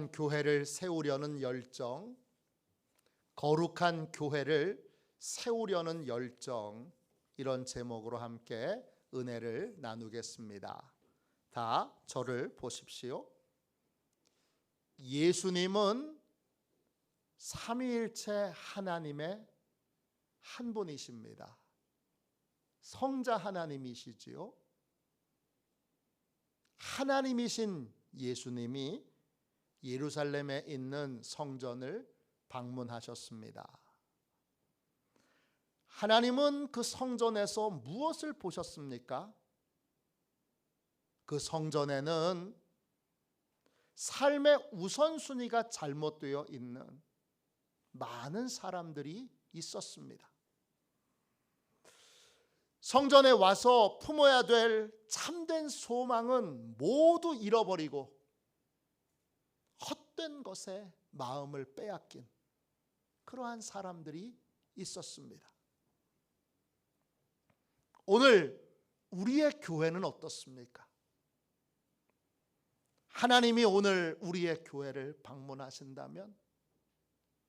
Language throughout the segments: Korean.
거룩한 교회를 세우려는 열정, 거룩한 교회를 세우려는 열정, 이런 제목으로 함께 은혜를 나누겠습니다. 다 저를 보십시오. 예수님은 삼위일체 하나님의 한 분이십니다. 성자 하나님이시지요. 하나님이신 예수님이 예루살렘에 있는 성전을 방문하셨습니다. 하나님은 그 성전에서 무엇을 보셨습니까? 그 성전에는 삶의 우선순위가 잘못되어 있는 많은 사람들이 있었습니다. 성전에 와서 품어야 될 참된 소망은 모두 잃어버리고 헛된 것에 마음을 빼앗긴 그러한 사람들이 있었습니다. 오늘 우리의 교회는 어떻습니까? 하나님이 오늘 우리의 교회를 방문하신다면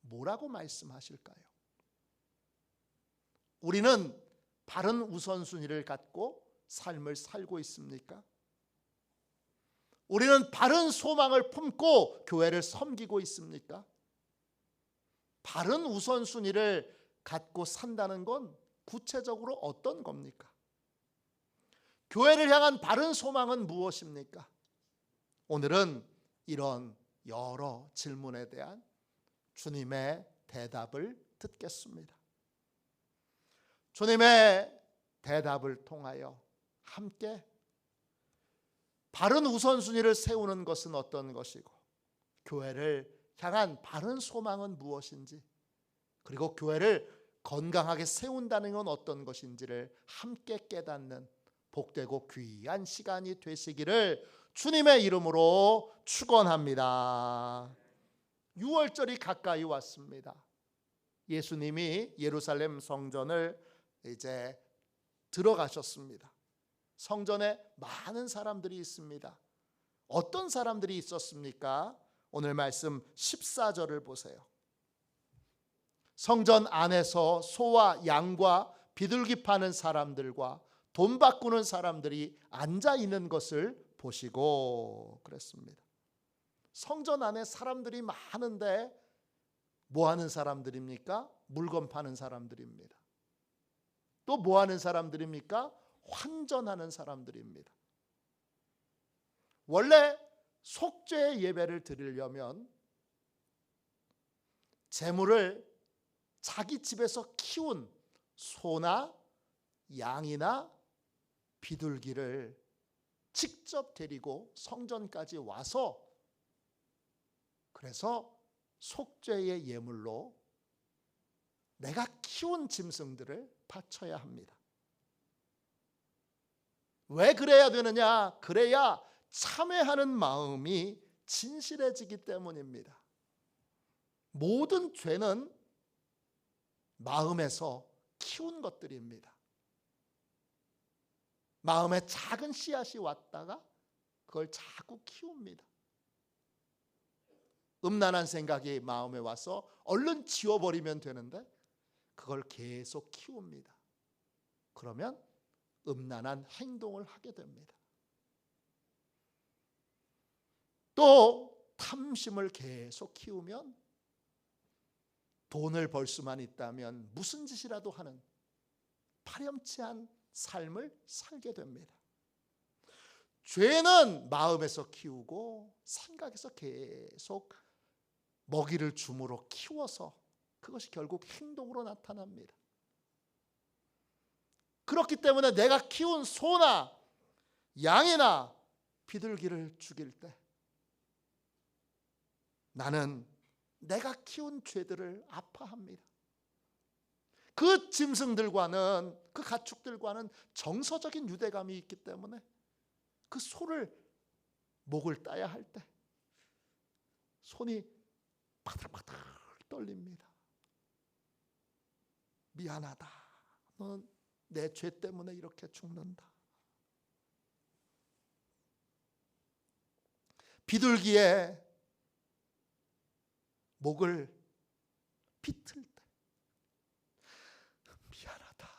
뭐라고 말씀하실까요? 우리는 바른 우선순위를 갖고 삶을 살고 있습니까? 우리는 바른 소망을 품고 교회를 섬기고 있습니까? 바른 우선순위를 갖고 산다는 건 구체적으로 어떤 겁니까? 교회를 향한 바른 소망은 무엇입니까? 오늘은 이런 여러 질문에 대한 주님의 대답을 듣겠습니다. 주님의 대답을 통하여 함께 바른 우선순위를 세우는 것은 어떤 것이고, 교회를 향한 바른 소망은 무엇인지, 그리고 교회를 건강하게 세운다는 건 어떤 것인지를 함께 깨닫는 복되고 귀한 시간이 되시기를 주님의 이름으로 축원합니다. 6월절이 가까이 왔습니다. 예수님이 예루살렘 성전을 이제 들어가셨습니다. 성전에 많은 사람들이 있습니다. 어떤 사람들이 있었습니까? 오늘 말씀 14절을 보세요. 성전 안에서 소와 양과 비둘기 파는 사람들과 돈 바꾸는 사람들이 앉아 있는 것을 보시고 그랬습니다. 성전 안에 사람들이 많은데 뭐 하는 사람들입니까? 물건 파는 사람들입니다. 또 뭐 하는 사람들입니까? 환전하는 사람들입니다. 원래 속죄의 예배를 드리려면 제물을 자기 집에서 키운 소나 양이나 비둘기를 직접 데리고 성전까지 와서, 그래서 속죄의 예물로 내가 키운 짐승들을 바쳐야 합니다. 왜 그래야 되느냐? 그래야 참회하는 마음이 진실해지기 때문입니다. 모든 죄는 마음에서 키운 것들입니다. 마음에 작은 씨앗이 왔다가 그걸 자꾸 키웁니다. 음란한 생각이 마음에 와서 얼른 지워버리면 되는데 그걸 계속 키웁니다. 그러면 음란한 행동을 하게 됩니다. 또 탐심을 계속 키우면 돈을 벌 수만 있다면 무슨 짓이라도 하는 파렴치한 삶을 살게 됩니다. 죄는 마음에서 키우고 생각에서 계속 먹이를 줌으로 키워서 그것이 결국 행동으로 나타납니다. 그렇기 때문에 내가 키운 소나 양이나 비둘기를 죽일 때 나는 내가 키운 죄들을 아파합니다. 그 짐승들과는, 그 가축들과는 정서적인 유대감이 있기 때문에 그 소를 목을 따야 할 때 손이 바들바들 떨립니다. 미안하다. 너는 내 죄 때문에 이렇게 죽는다. 비둘기의 목을 비틀 때 미안하다,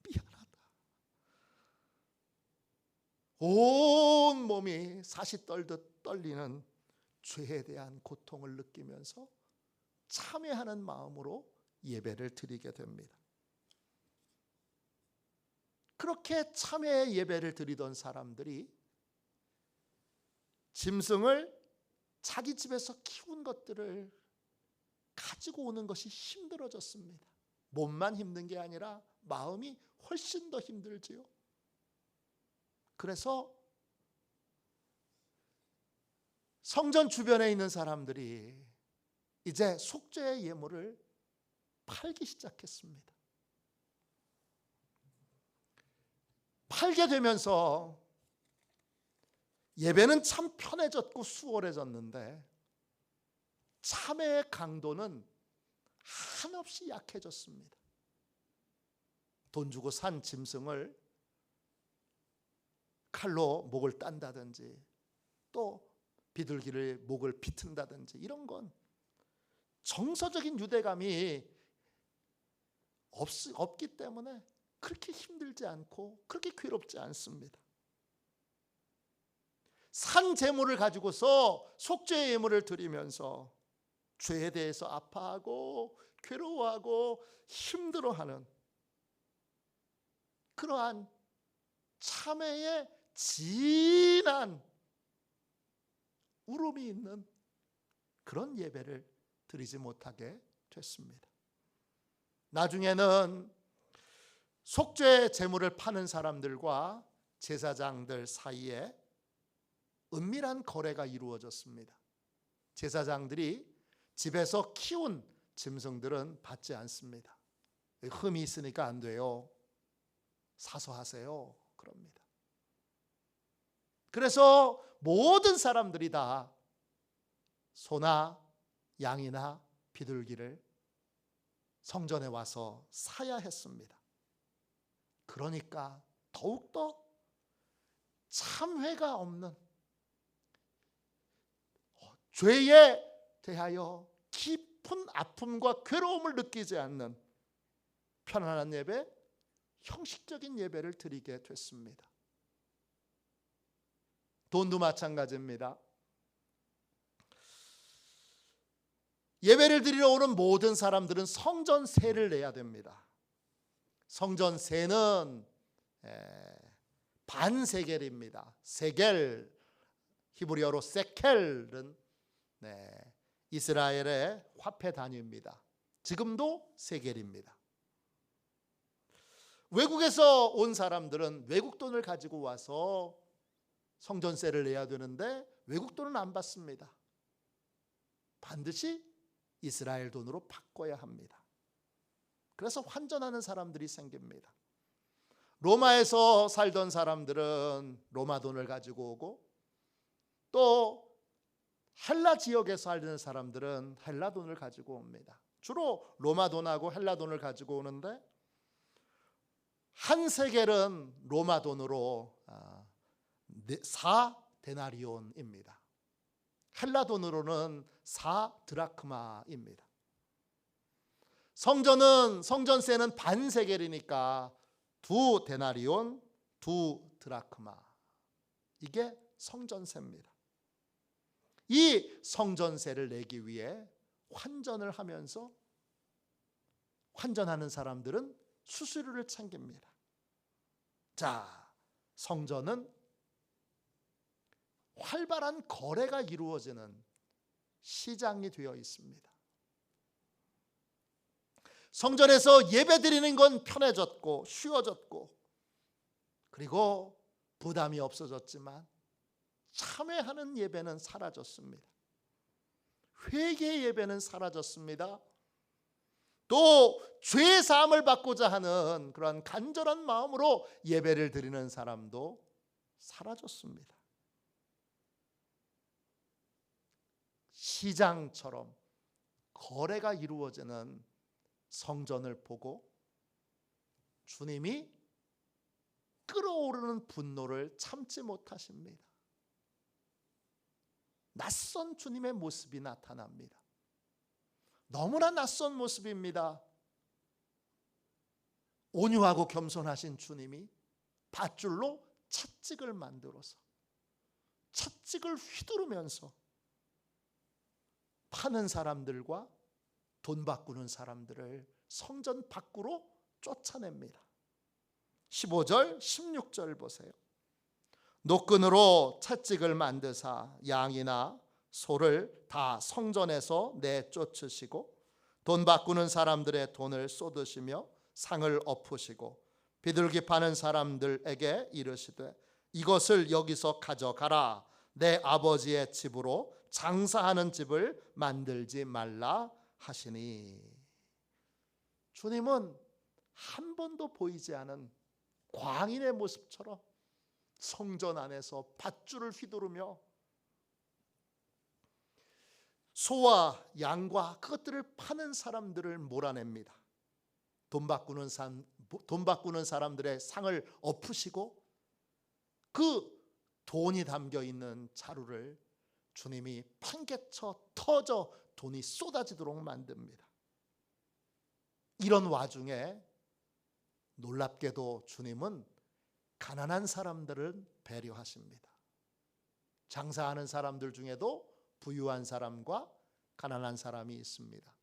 미안하다. 온 몸이 사시 떨듯 떨리는 죄에 대한 고통을 느끼면서 참회하는 마음으로 예배를 드리게 됩니다. 그렇게 참회의 예배를 드리던 사람들이 짐승을 자기 집에서 키운 것들을 가지고 오는 것이 힘들어졌습니다. 몸만 힘든 게 아니라 마음이 훨씬 더 힘들지요. 그래서 성전 주변에 있는 사람들이 이제 속죄의 예물을 팔기 시작했습니다. 팔게 되면서 예배는 참 편해졌고 수월해졌는데 참회의 강도는 한없이 약해졌습니다. 돈 주고 산 짐승을 칼로 목을 딴다든지 또 비둘기를 목을 비튼다든지 이런 건 정서적인 유대감이 없기 때문에 그렇게 힘들지 않고 그렇게 괴롭지 않습니다. 산 제물을 가지고서 속죄의 예물을 드리면서 죄에 대해서 아파하고 괴로워하고 힘들어하는 그러한 참회의 진한 울음이 있는 그런 예배를 드리지 못하게 됐습니다. 나중에는 속죄 제물을 파는 사람들과 제사장들 사이에 은밀한 거래가 이루어졌습니다. 제사장들이 집에서 키운 짐승들은 받지 않습니다. 흠이 있으니까 안 돼요. 사서 하세요. 그럽니다. 그래서 모든 사람들이 다 소나 양이나 비둘기를 성전에 와서 사야 했습니다. 그러니까 더욱더 참회가 없는 죄에 대하여 깊은 아픔과 괴로움을 느끼지 않는 편안한 예배, 형식적인 예배를 드리게 됐습니다. 돈도 마찬가지입니다. 예배를 드리러 오는 모든 사람들은 성전세를 내야 됩니다. 성전세는 반세겔입니다. 세겔, 히브리어로 세켈은 이스라엘의 화폐 단위입니다. 지금도 세겔입니다. 외국에서 온 사람들은 외국 돈을 가지고 와서 성전세를 내야 되는데 외국 돈은 안 받습니다. 반드시 이스라엘 돈으로 바꿔야 합니다. 그래서 환전하는 사람들이 생깁니다. 로마에서 살던 사람들은 로마 돈을 가지고 오고 또 헬라 지역에 살던 사람들은 헬라 돈을 가지고 옵니다. 주로 로마 돈하고 헬라 돈을 가지고 오는데 한 세겔은 로마 돈으로 4데나리온입니다. 헬라 돈으로는 4드라크마입니다. 성전세는 반세겔이니까 2데나리온, 2드라크마. 이게 성전세입니다. 이 성전세를 내기 위해 환전을 하면서 환전하는 사람들은 수수료를 챙깁니다. 자, 성전은 활발한 거래가 이루어지는 시장이 되어 있습니다. 성전에서 예배드리는 건 편해졌고 쉬워졌고 그리고 부담이 없어졌지만 참회하는 예배는 사라졌습니다. 회개 예배는 사라졌습니다. 또 죄 사함을 받고자 하는 그런 간절한 마음으로 예배를 드리는 사람도 사라졌습니다. 시장처럼 거래가 이루어지는 성전을 보고 주님이 끓어오르는 분노를 참지 못하십니다. 낯선 주님의 모습이 나타납니다. 너무나 낯선 모습입니다. 온유하고 겸손하신 주님이 밧줄로 찻집을 만들어서 찻집을 휘두르면서 파는 사람들과 돈 바꾸는 사람들을 성전 밖으로 쫓아냅니다. 15절 16절 보세요. 노끈으로 찻집을 만드사 양이나 소를 다 성전에서 내쫓으시고 돈 바꾸는 사람들의 돈을 쏟으시며 상을 엎으시고 비둘기 파는 사람들에게 이르시되 이것을 여기서 가져가라. 내 아버지의 집으로 장사하는 집을 만들지 말라 하시니. 주님은 한 번도 보이지 않은 광인의 모습처럼 성전 안에서 밧줄을 휘두르며 소와 양과 그것들을 파는 사람들을 몰아냅니다. 돈 바꾸는 사람들의 상을 엎으시고 그 돈이 담겨 있는 자루를 주님이 팽개쳐 터져 돈이 쏟아지도록 만듭니다. 이런 와중에 놀랍게도 주님은 가난한 사람들을 배려하십니다. 장사하는 사람들 중에도 부유한 사람과 가난한 사람이 있습니다.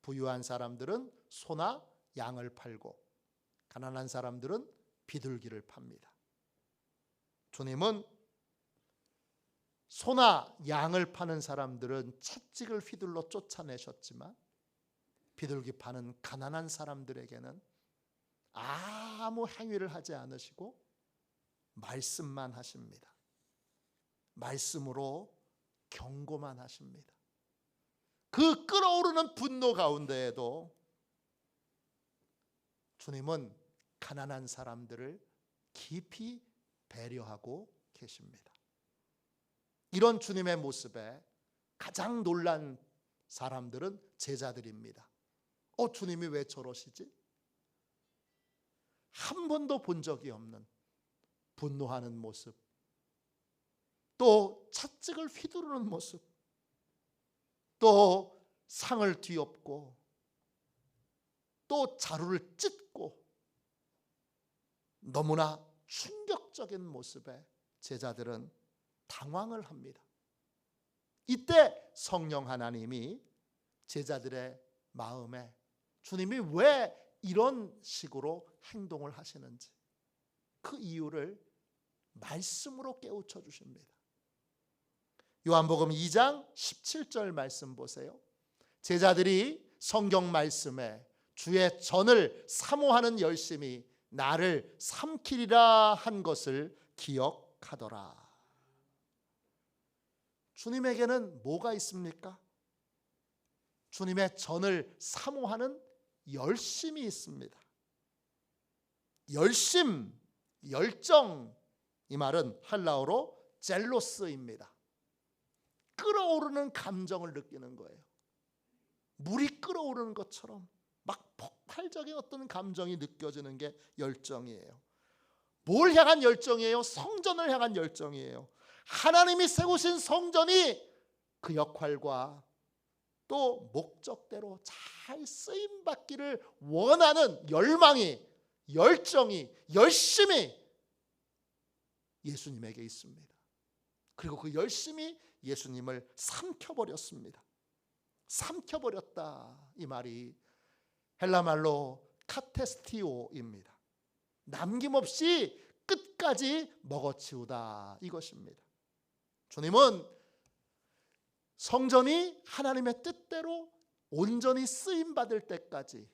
부유한 사람들은 소나 양을 팔고 가난한 사람들은 비둘기를 팝니다. 주님은 소나 양을 파는 사람들은 채찍을 휘둘러 쫓아내셨지만 비둘기 파는 가난한 사람들에게는 아무 행위를 하지 않으시고 말씀만 하십니다. 말씀으로 경고만 하십니다. 그 끓어오르는 분노 가운데에도 주님은 가난한 사람들을 깊이 배려하고 계십니다. 이런 주님의 모습에 가장 놀란 사람들은 제자들입니다. 주님이 왜 저러시지? 한 번도 본 적이 없는 분노하는 모습, 또 찻집을 휘두르는 모습, 또 상을 뒤엎고 또 자루를 찢고 너무나 충격적인 모습에 제자들은 당황을 합니다. 이때 성령 하나님이 제자들의 마음에 주님이 왜 이런 식으로 행동을 하시는지 그 이유를 말씀으로 깨우쳐 주십니다. 요한복음 2장 17절 말씀 보세요. 제자들이 성경 말씀에 주의 전을 사모하는 열심이 나를 삼키리라 한 것을 기억하더라. 주님에게는 뭐가 있습니까? 주님의 전을 사모하는 열심이 있습니다. 열심, 열정, 이 말은 헬라어로 젤로스입니다. 끓어오르는 감정을 느끼는 거예요. 물이 끓어오르는 것처럼 막 폭발적인 어떤 감정이 느껴지는 게 열정이에요. 뭘 향한 열정이에요? 성전을 향한 열정이에요. 하나님이 세우신 성전이 그 역할과 또 목적대로 잘 쓰임받기를 원하는 열망이, 열정이, 열심이 예수님에게 있습니다. 그리고 그 열심이 예수님을 삼켜버렸습니다. 삼켜버렸다, 이 말이 헬라 말로 카테스티오입니다. 남김없이 끝까지 먹어치우다, 이것입니다. 주님은 성전이 하나님의 뜻대로 온전히 쓰임받을 때까지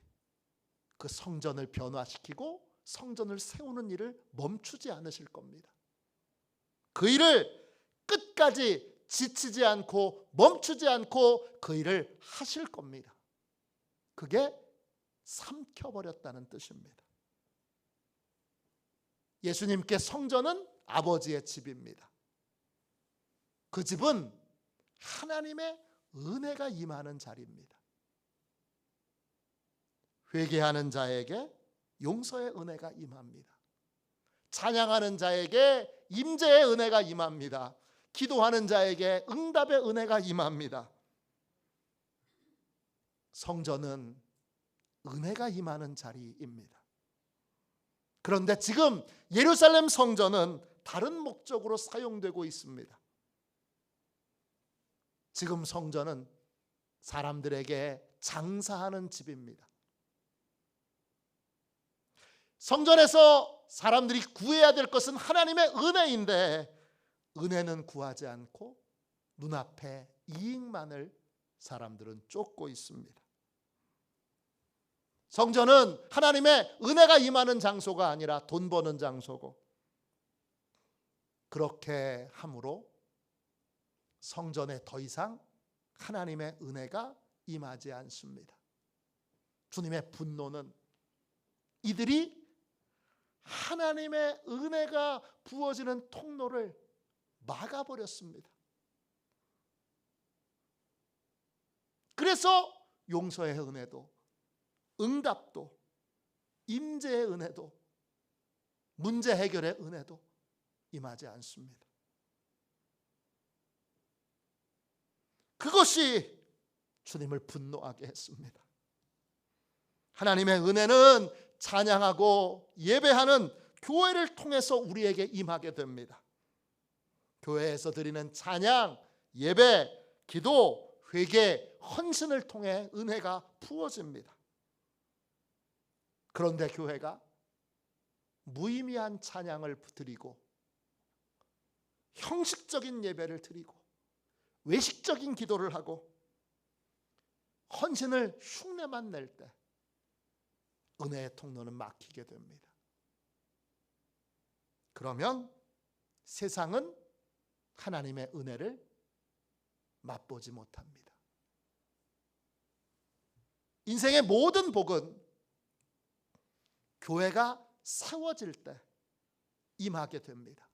그 성전을 변화시키고 성전을 세우는 일을 멈추지 않으실 겁니다. 그 일을 끝까지 지치지 않고 멈추지 않고 그 일을 하실 겁니다. 그게 삼켜버렸다는 뜻입니다. 예수님께 성전은 아버지의 집입니다. 그 집은 하나님의 은혜가 임하는 자리입니다. 회개하는 자에게 용서의 은혜가 임합니다. 찬양하는 자에게 임재의 은혜가 임합니다. 기도하는 자에게 응답의 은혜가 임합니다. 성전은 은혜가 임하는 자리입니다. 그런데 지금 예루살렘 성전은 다른 목적으로 사용되고 있습니다. 지금 성전은 사람들에게 장사하는 집입니다. 성전에서 사람들이 구해야 될 것은 하나님의 은혜인데 은혜는 구하지 않고 눈앞에 이익만을 사람들은 쫓고 있습니다. 성전은 하나님의 은혜가 임하는 장소가 아니라 돈 버는 장소고, 그렇게 함으로 성전에 더 이상 하나님의 은혜가 임하지 않습니다. 주님의 분노는 이들이 하나님의 은혜가 부어지는 통로를 막아버렸습니다. 그래서 용서의 은혜도, 응답도, 임재의 은혜도, 문제 해결의 은혜도 임하지 않습니다. 그것이 주님을 분노하게 했습니다. 하나님의 은혜는 찬양하고 예배하는 교회를 통해서 우리에게 임하게 됩니다. 교회에서 드리는 찬양, 예배, 기도, 회개, 헌신을 통해 은혜가 부어집니다. 그런데 교회가 무의미한 찬양을 드리고 형식적인 예배를 드리고 외식적인 기도를 하고 헌신을 흉내만 낼 때 은혜의 통로는 막히게 됩니다. 그러면 세상은 하나님의 은혜를 맛보지 못합니다. 인생의 모든 복은 교회가 세워질 때 임하게 됩니다.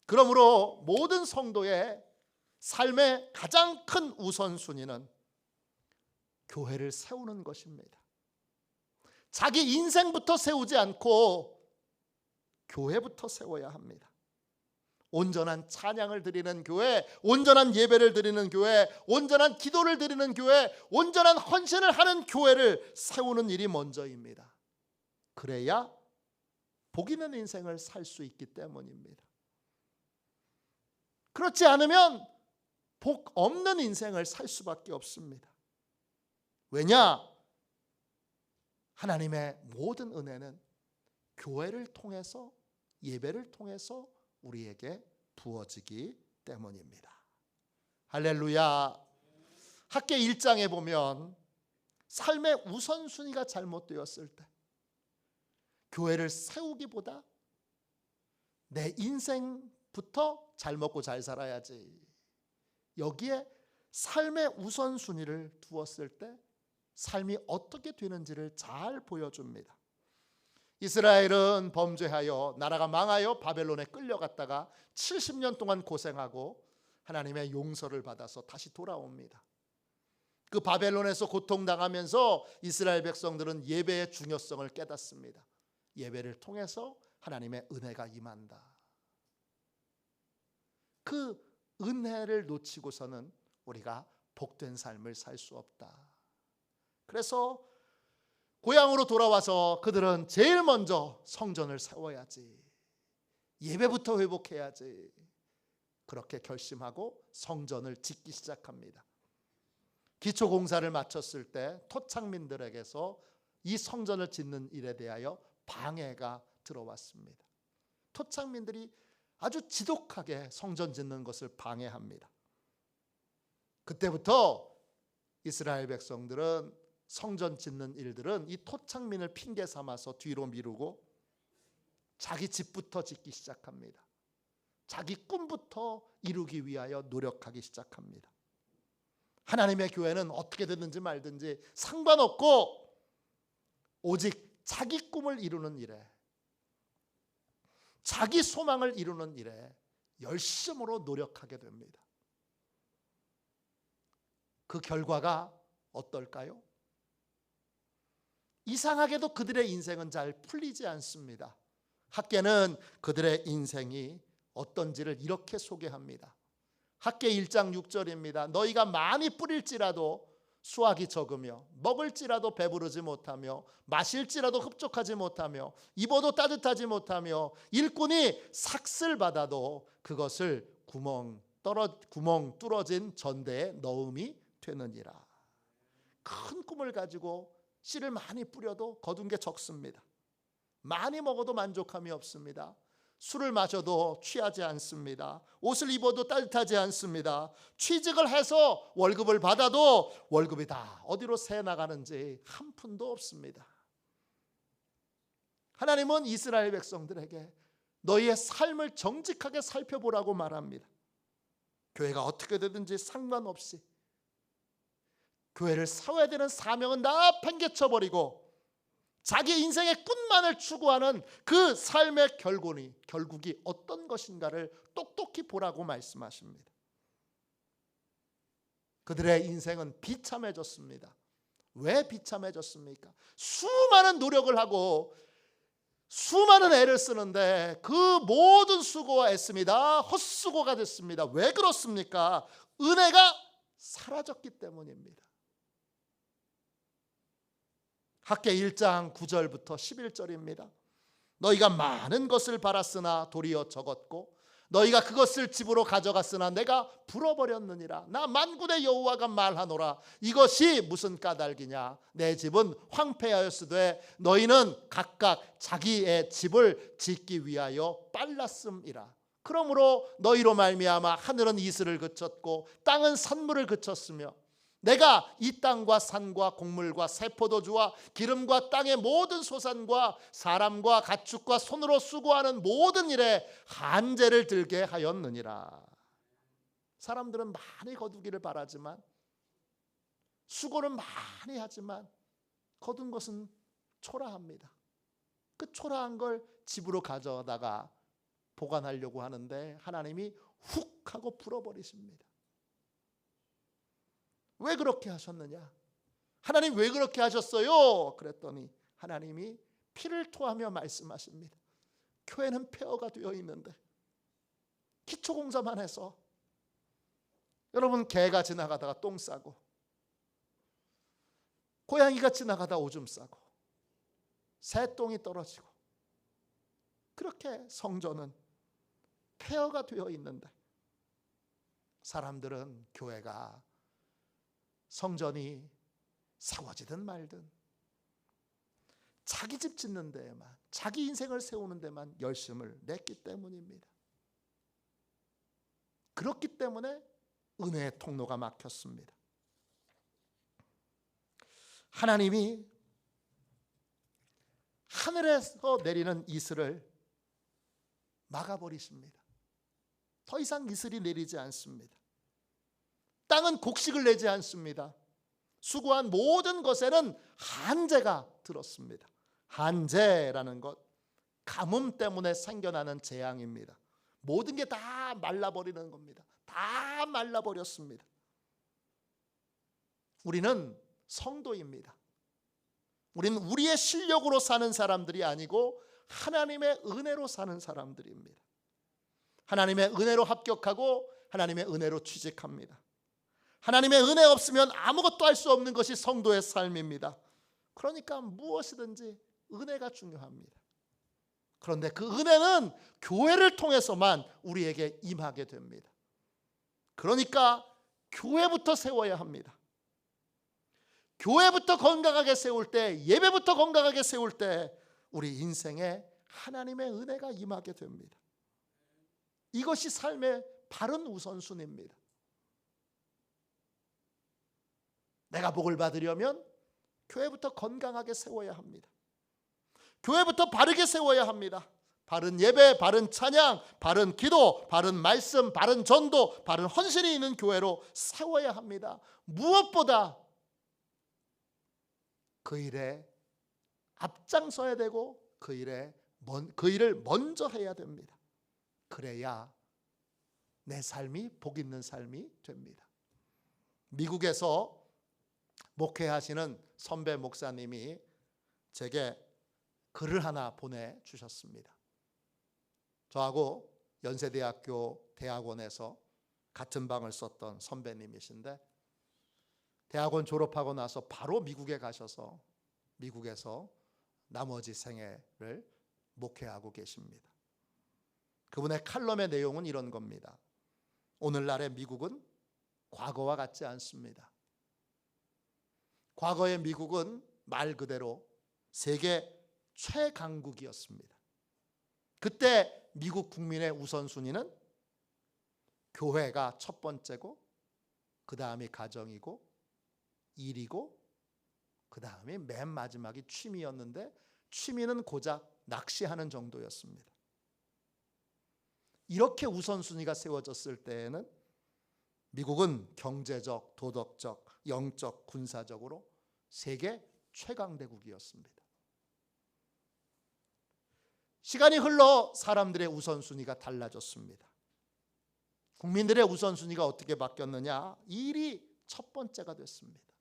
그러므로 모든 성도의 삶의 가장 큰 우선순위는 교회를 세우는 것입니다. 자기 인생부터 세우지 않고 교회부터 세워야 합니다. 온전한 찬양을 드리는 교회, 온전한 예배를 드리는 교회, 온전한 기도를 드리는 교회, 온전한 헌신을 하는 교회를 세우는 일이 먼저입니다. 그래야 복 있는 인생을 살 수 있기 때문입니다. 그렇지 않으면 복 없는 인생을 살 수밖에 없습니다. 왜냐? 하나님의 모든 은혜는 교회를 통해서, 예배를 통해서 우리에게 부어지기 때문입니다. 할렐루야. 학계 1장에 보면 삶의 우선순위가 잘못되었을 때 교회를 세우기보다 내 인생부터 잘 먹고 잘 살아야지, 여기에 삶의 우선순위를 두었을 때 삶이 어떻게 되는지를 잘 보여줍니다. 이스라엘은 범죄하여 나라가 망하여 바벨론에 끌려갔다가 70년 동안 고생하고 하나님의 용서를 받아서 다시 돌아옵니다. 그 바벨론에서 고통당하면서 이스라엘 백성들은 예배의 중요성을 깨닫습니다. 예배를 통해서 하나님의 은혜가 임한다. 그 은혜를 놓치고서는 우리가 복된 삶을 살 수 없다. 그래서 고향으로 돌아와서 그들은 제일 먼저 성전을 세워야지, 예배부터 회복해야지, 그렇게 결심하고 성전을 짓기 시작합니다. 기초공사를 마쳤을 때 토착민들에게서 이 성전을 짓는 일에 대하여 방해가 들어왔습니다. 토착민들이 아주 지독하게 성전 짓는 것을 방해합니다. 그때부터 이스라엘 백성들은 성전 짓는 일들은 이 토착민을 핑계 삼아서 뒤로 미루고 자기 집부터 짓기 시작합니다. 자기 꿈부터 이루기 위하여 노력하기 시작합니다. 하나님의 교회는 어떻게 되든지 말든지 상관없고 오직 자기 꿈을 이루는 일에, 자기 소망을 이루는 일에 열심으로 노력하게 됩니다. 그 결과가 어떨까요? 이상하게도 그들의 인생은 잘 풀리지 않습니다. 학계는 그들의 인생이 어떤지를 이렇게 소개합니다. 학개 1장 6절입니다. 너희가 많이 뿌릴지라도 수확이 적으며 먹을지라도 배부르지 못하며 마실지라도 흡족하지 못하며 입어도 따뜻하지 못하며 일꾼이 삭슬 받아도 그것을 구멍 뚫어진 전대에 넣음이 되느니라. 큰 꿈을 가지고 씨를 많이 뿌려도 거둔 게 적습니다. 많이 먹어도 만족함이 없습니다. 술을 마셔도 취하지 않습니다. 옷을 입어도 따뜻하지 않습니다. 취직을 해서 월급을 받아도 월급이 다 어디로 새 나가는지 한 푼도 없습니다. 하나님은 이스라엘 백성들에게 너희의 삶을 정직하게 살펴보라고 말합니다. 교회가 어떻게 되든지 상관없이 교회를 세워야 되는 사명은 다 팽개쳐버리고 자기 인생의 끝만을 추구하는 그 삶의 결국이 어떤 것인가를 똑똑히 보라고 말씀하십니다. 그들의 인생은 비참해졌습니다. 왜 비참해졌습니까? 수많은 노력을 하고 수많은 애를 쓰는데 그 모든 수고와 애씀이 다 헛수고가 됐습니다. 왜 그렇습니까? 은혜가 사라졌기 때문입니다. 학개 1장 9절부터 11절입니다. 너희가 많은 것을 바랐으나 도리어 적었고 너희가 그것을 집으로 가져갔으나 내가 불어버렸느니라. 나 만군의 여호와가 말하노라. 이것이 무슨 까닭이냐? 내 집은 황폐하였으되 너희는 각각 자기의 집을 짓기 위하여 빨랐음이라. 그러므로 너희로 말미암아 하늘은 이슬을 그쳤고 땅은 산물을 그쳤으며 내가 이 땅과 산과 곡물과 새포도주와 기름과 땅의 모든 소산과 사람과 가축과 손으로 수고하는 모든 일에 한제를 들게 하였느니라. 사람들은 많이 거두기를 바라지만 수고는 많이 하지만 거둔 것은 초라합니다. 그 초라한 걸 집으로 가져다가 보관하려고 하는데 하나님이 훅 하고 풀어버리십니다. 왜 그렇게 하셨느냐? 하나님 왜 그렇게 하셨어요? 그랬더니 하나님이 피를 토하며 말씀하십니다. 교회는 폐허가 되어 있는데 기초공사만 해서 여러분 개가 지나가다가 똥 싸고 고양이가 지나가다 오줌 싸고 새똥이 떨어지고 그렇게 성전은 폐허가 되어 있는데 사람들은 교회가 성전이 세워지든 말든 자기 집 짓는 데에만 자기 인생을 세우는 데만 열심을 냈기 때문입니다. 그렇기 때문에 은혜의 통로가 막혔습니다. 하나님이 하늘에서 내리는 이슬을 막아버리십니다. 더 이상 이슬이 내리지 않습니다. 땅은 곡식을 내지 않습니다. 수고한 모든 것에는 한재가 들었습니다. 한재라는 것, 가뭄 때문에 생겨나는 재앙입니다. 모든 게 다 말라버리는 겁니다. 다 말라버렸습니다. 우리는 성도입니다. 우리는 우리의 실력으로 사는 사람들이 아니고 하나님의 은혜로 사는 사람들입니다. 하나님의 은혜로 합격하고 하나님의 은혜로 취직합니다. 하나님의 은혜 없으면 아무것도 할 수 없는 것이 성도의 삶입니다. 그러니까 무엇이든지 은혜가 중요합니다. 그런데 그 은혜는 교회를 통해서만 우리에게 임하게 됩니다. 그러니까 교회부터 세워야 합니다. 교회부터 건강하게 세울 때, 예배부터 건강하게 세울 때 우리 인생에 하나님의 은혜가 임하게 됩니다. 이것이 삶의 바른 우선순위입니다. 내가 복을 받으려면 교회부터 건강하게 세워야 합니다. 교회부터 바르게 세워야 합니다. 바른 예배, 바른 찬양, 바른 기도, 바른 말씀, 바른 전도, 바른 헌신이 있는 교회로 세워야 합니다. 무엇보다 그 일에 앞장서야 되고 그 일을 먼저 해야 됩니다. 그래야 내 삶이 복 있는 삶이 됩니다. 미국에서 목회하시는 선배 목사님이 제게 글을 하나 보내주셨습니다. 저하고 연세대학교 대학원에서 같은 방을 썼던 선배님이신데 대학원 졸업하고 나서 바로 미국에 가셔서 미국에서 나머지 생애를 목회하고 계십니다. 그분의 칼럼의 내용은 이런 겁니다. 오늘날의 미국은 과거와 같지 않습니다. 과거의 미국은 말 그대로 세계 최강국이었습니다. 그때 미국 국민의 우선순위는 교회가 첫 번째고 그 다음이 가정이고 일이고 그 다음이 맨 마지막이 취미였는데 취미는 고작 낚시하는 정도였습니다. 이렇게 우선순위가 세워졌을 때에는 미국은 경제적, 도덕적, 영적, 군사적으로 세계 최강대국이었습니다. 시간이 흘러 사람들의 우선순위가 달라졌습니다. 국민들의 우선순위가 어떻게 바뀌었느냐? 일이 첫 번째가 됐습니다.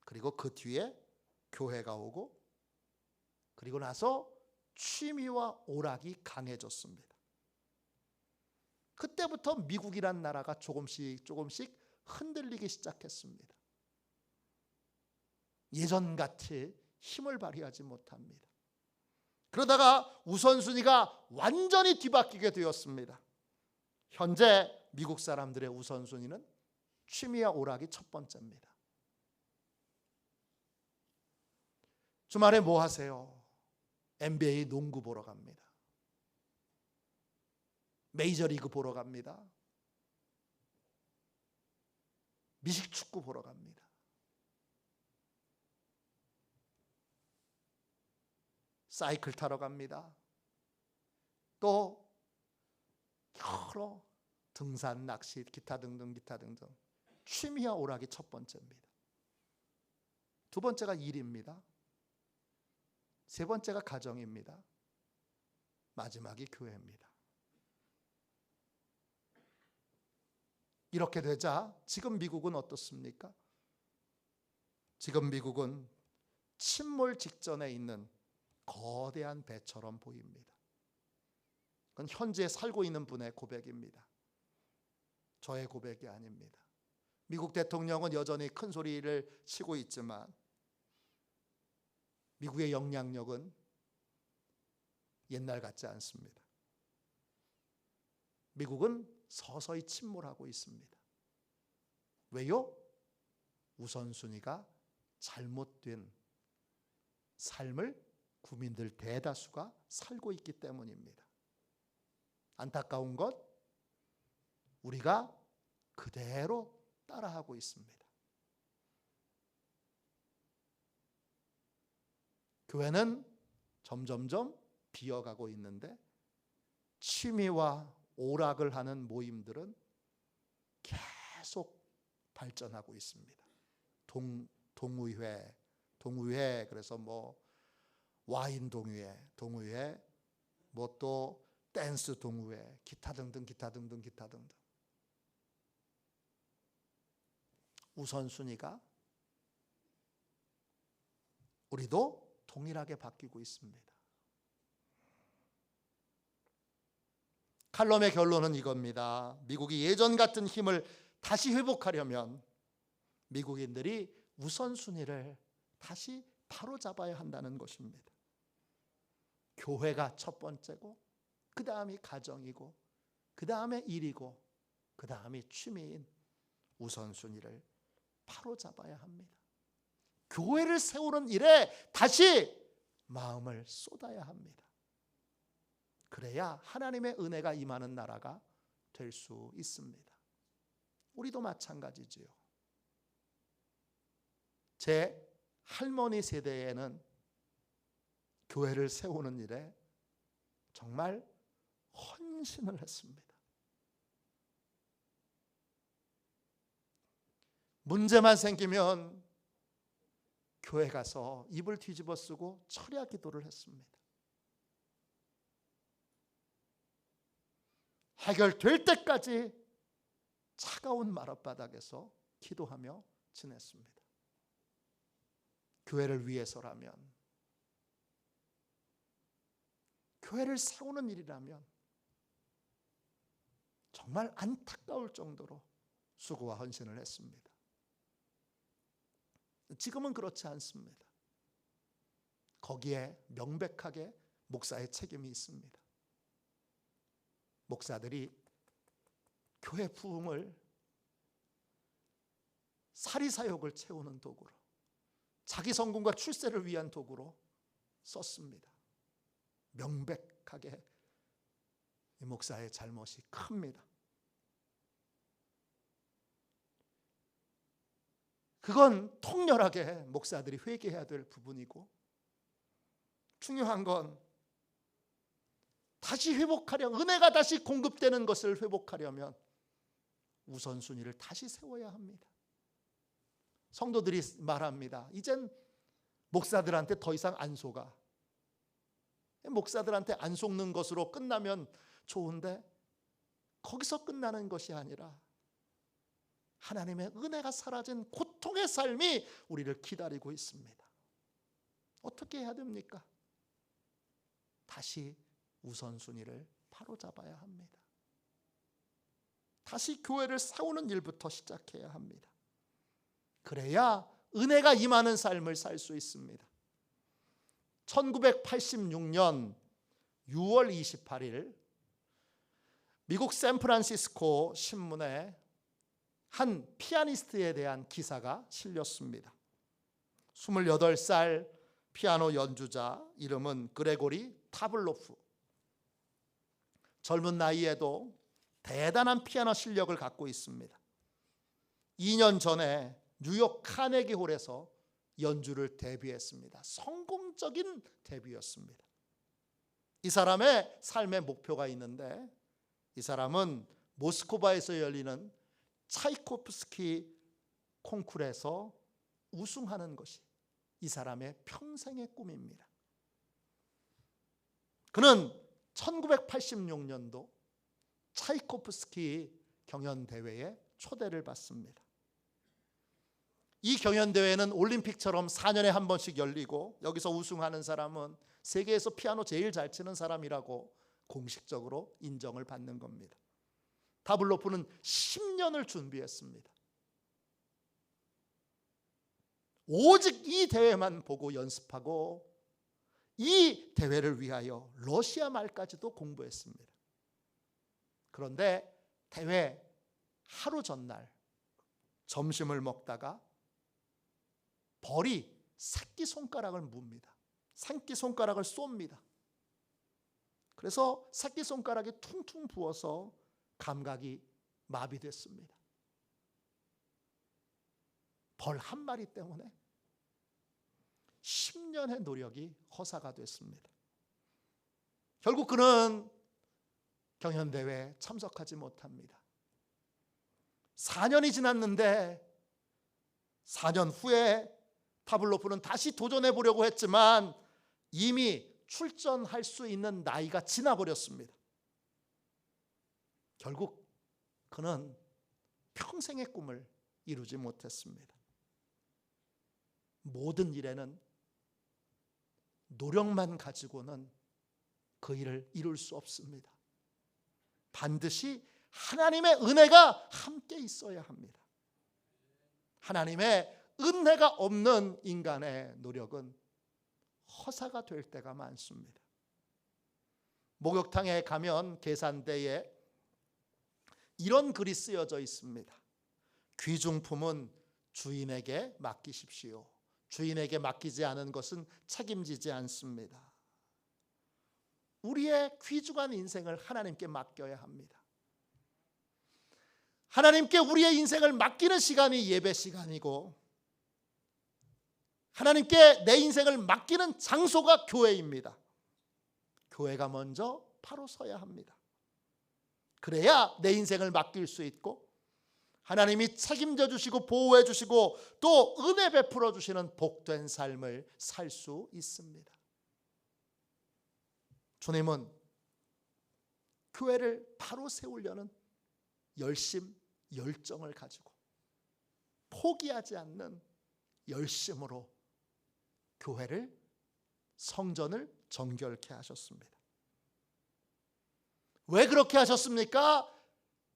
그리고 그 뒤에 교회가 오고 그리고 나서 취미와 오락이 강해졌습니다. 그때부터 미국이란 나라가 조금씩 흔들리기 시작했습니다. 예전같이 힘을 발휘하지 못합니다. 그러다가 우선순위가 완전히 뒤바뀌게 되었습니다. 현재 미국 사람들의 우선순위는 취미와 오락이 첫 번째입니다. 주말에 뭐 하세요? NBA 농구 보러 갑니다. 메이저리그 보러 갑니다. 미식축구 보러 갑니다. 사이클 타러 갑니다. 또 여러 등산, 낚시, 기타 등등 취미와 오락이 첫 번째입니다. 두 번째가 일입니다. 세 번째가 가정입니다. 마지막이 교회입니다. 이렇게 되자 지금 미국은 어떻습니까? 지금 미국은 침몰 직전에 있는 거대한 배처럼 보입니다. 그건 현재 살고 있는 분의 고백입니다. 저의 고백이 아닙니다. 미국 대통령은 여전히 큰 소리를 치고 있지만 미국의 영향력은 옛날 같지 않습니다. 미국은 서서히 침몰하고 있습니다. 왜요? 우선순위가 잘못된 삶을 국민들 대다수가 살고 있기 때문입니다. 안타까운 것, 우리가 그대로 따라하고 있습니다. 교회는 점점점 비어가고 있는데 취미와 오락을 하는 모임들은 계속 발전하고 있습니다. 동의회 그래서 뭐 와인 동의회 뭐 또 댄스 동의회 기타 등등 우선순위가 우리도 동일하게 바뀌고 있습니다. 칼럼의 결론은 이겁니다. 미국이 예전 같은 힘을 다시 회복하려면 미국인들이 우선순위를 다시 바로잡아야 한다는 것입니다. 교회가 첫 번째고 그 다음이 가정이고 그 다음에 일이고 그 다음이 취미인 우선순위를 바로잡아야 합니다. 교회를 세우는 일에 다시 마음을 쏟아야 합니다. 그래야 하나님의 은혜가 임하는 나라가 될 수 있습니다. 우리도 마찬가지지요. 제 할머니 세대에는 교회를 세우는 일에 정말 헌신을 했습니다. 문제만 생기면 교회 가서 이불 뒤집어 쓰고 철야 기도를 했습니다. 해결될 때까지 차가운 마룻바닥에서 기도하며 지냈습니다. 교회를 위해서라면, 교회를 세우는 일이라면 정말 안타까울 정도로 수고와 헌신을 했습니다. 지금은 그렇지 않습니다. 거기에 명백하게 목사의 책임이 있습니다. 목사들이 교회 부흥을 사리사욕을 채우는 도구로, 자기 성공과 출세를 위한 도구로 썼습니다. 명백하게 이 목사의 잘못이 큽니다. 그건 통렬하게 목사들이 회개해야 될 부분이고, 중요한 건 다시 은혜가 다시 공급되는 것을 회복하려면 우선순위를 다시 세워야 합니다. 성도들이 말합니다. 이젠 목사들한테 더 이상 안 속아. 목사들한테 안 속는 것으로 끝나면 좋은데, 거기서 끝나는 것이 아니라 하나님의 은혜가 사라진 고통의 삶이 우리를 기다리고 있습니다. 어떻게 해야 됩니까? 다시 우선순위를 바로잡아야 합니다. 다시 교회를 세우는 일부터 시작해야 합니다. 그래야 은혜가 임하는 삶을 살 수 있습니다. 1986년 6월 28일 미국 샌프란시스코 신문에 한 피아니스트에 대한 기사가 실렸습니다. 28살 피아노 연주자, 이름은 그레고리 타블로프. 젊은 나이에도 대단한 피아노 실력을 갖고 있습니다. 2년 전에 뉴욕 카네기 홀에서 연주를 데뷔했습니다. 성공적인 데뷔였습니다. 이 사람의 삶의 목표가 있는데, 이 사람은 모스크바에서 열리는 차이코프스키 콩쿠르에서 우승하는 것이 이 사람의 평생의 꿈입니다. 그는 1986년도 차이코프스키 경연대회에 초대를 받습니다. 이 경연대회는 올림픽처럼 4년에 한 번씩 열리고, 여기서 우승하는 사람은 세계에서 피아노 제일 잘 치는 사람이라고 공식적으로 인정을 받는 겁니다. 타블로프는 10년을 준비했습니다. 오직 이 대회만 보고 연습하고, 이 대회를 위하여 러시아 말까지도 공부했습니다. 그런데 대회 하루 전날 점심을 먹다가 벌이 새끼손가락을 뭅니다. 새끼손가락을 쏩니다. 그래서 새끼손가락이 퉁퉁 부어서 감각이 마비됐습니다. 벌 한 마리 때문에 10년의 노력이 허사가 됐습니다. 결국 그는 경연대회에 참석하지 못합니다. 4년이 지났는데 4년 후에 타블로프는 다시 도전해 보려고 했지만 이미 출전할 수 있는 나이가 지나버렸습니다. 결국 그는 평생의 꿈을 이루지 못했습니다. 모든 일에는 노력만 가지고는 그 일을 이룰 수 없습니다. 반드시 하나님의 은혜가 함께 있어야 합니다. 하나님의 은혜가 없는 인간의 노력은 허사가 될 때가 많습니다. 목욕탕에 가면 계산대에 이런 글이 쓰여져 있습니다. 귀중품은 주인에게 맡기십시오. 주인에게 맡기지 않은 것은 책임지지 않습니다. 우리의 귀중한 인생을 하나님께 맡겨야 합니다. 하나님께 우리의 인생을 맡기는 시간이 예배 시간이고, 하나님께 내 인생을 맡기는 장소가 교회입니다. 교회가 먼저 바로 서야 합니다. 그래야 내 인생을 맡길 수 있고, 하나님이 책임져 주시고 보호해 주시고 또 은혜 베풀어 주시는 복된 삶을 살 수 있습니다. 주님은 교회를 바로 세우려는 열심, 열정을 가지고 포기하지 않는 열심으로 교회를, 성전을 정결케 하셨습니다. 왜 그렇게 하셨습니까?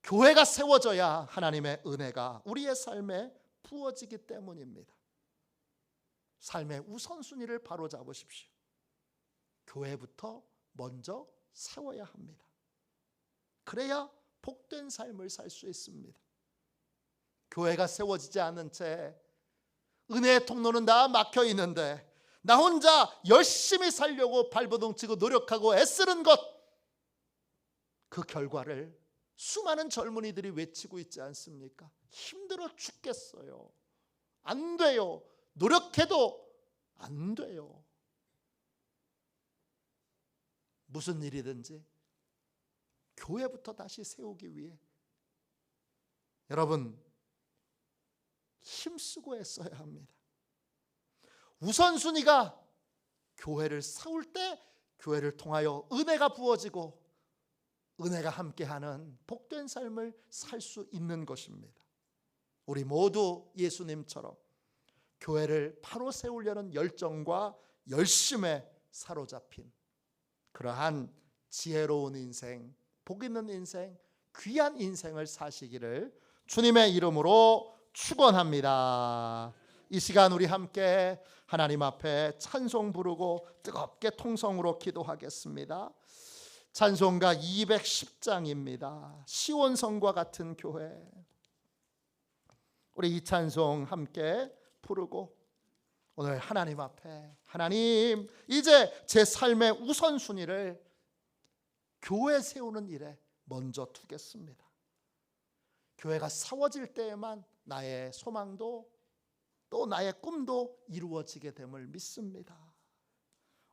교회가 세워져야 하나님의 은혜가 우리의 삶에 부어지기 때문입니다. 삶의 우선순위를 바로잡으십시오. 교회부터 먼저 세워야 합니다. 그래야 복된 삶을 살 수 있습니다. 교회가 세워지지 않은 채 은혜의 통로는 다 막혀 있는데 나 혼자 열심히 살려고 발버둥 치고 노력하고 애쓰는 것, 그 결과를 수많은 젊은이들이 외치고 있지 않습니까? 힘들어 죽겠어요. 안 돼요. 노력해도 안 돼요. 무슨 일이든지 교회부터 다시 세우기 위해 여러분 힘쓰고 애써야 합니다. 우선순위가 교회를 세울 때 교회를 통하여 은혜가 부어지고 은혜가 함께하는 복된 삶을 살 수 있는 것입니다. 우리 모두 예수님처럼 교회를 바로 세우려는 열정과 열심에 사로잡힌 그러한 지혜로운 인생, 복 있는 인생, 귀한 인생을 사시기를 주님의 이름으로 축원합니다. 이 시간 우리 함께 하나님 앞에 찬송 부르고 뜨겁게 통성으로 기도하겠습니다. 찬송가 210장입니다. 시온성과 같은 교회. 우리 이 찬송 함께 부르고 오늘 하나님 앞에, 하나님 이제 제 삶의 우선순위를 교회 세우는 일에 먼저 두겠습니다. 교회가 세워질 때에만 나의 소망도 또 나의 꿈도 이루어지게 됨을 믿습니다.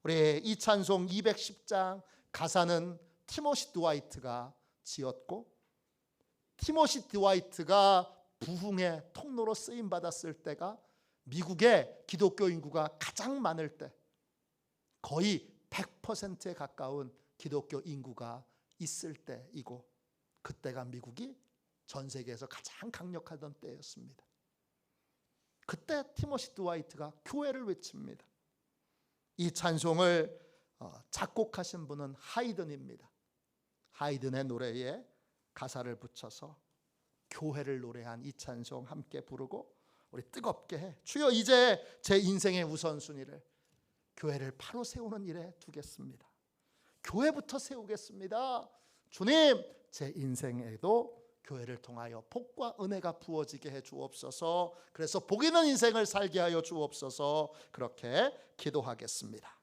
우리 이 찬송 210장 가사는 티모시 드와이트가 지었고, 티모시 드와이트가 부흥의 통로로 쓰임 받았을 때가 미국의 기독교 인구가 가장 많을 때, 거의 100%에 가까운 기독교 인구가 있을 때이고, 그때가 미국이 전 세계에서 가장 강력하던 때였습니다. 그때 티모시 드와이트가 교회를 외칩니다. 이 찬송을 작곡하신 분은 하이든입니다. 하이든의 노래에 가사를 붙여서 교회를 노래한 이 찬송 함께 부르고 우리 뜨겁게 해. 주여 이제 제 인생의 우선순위를 교회를 바로 세우는 일에 두겠습니다. 교회부터 세우겠습니다. 주님 제 인생에도 교회를 통하여 복과 은혜가 부어지게 해 주옵소서. 그래서 복 있는 인생을 살게 하여 주옵소서. 그렇게 기도하겠습니다.